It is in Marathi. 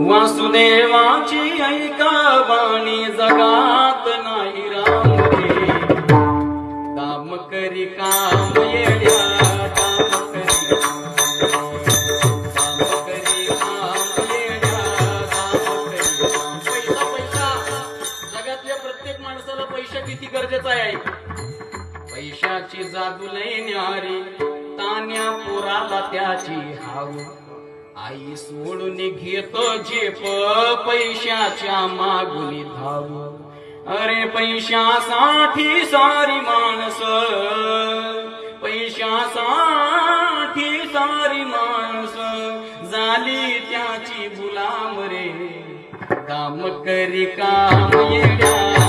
वासुदेवाची ऐका वाणी जगात नाही राम रे काम करी काम येड्या काम करी काम येड्या काम करी पैसा पैसा जगातल्या प्रत्येक माणसाला पैसा किती गरजेचा आहे। पैशाची जादू लय न्यारी तान्या पोराला त्याची हाव आई सोडून घेतो झेप पैशाच्या मागुनी धाव। अरे पैशासाठी सारी माणस पैशासाठी सारी माणस झाली त्याची गुलाम रे काम करी काम येड्या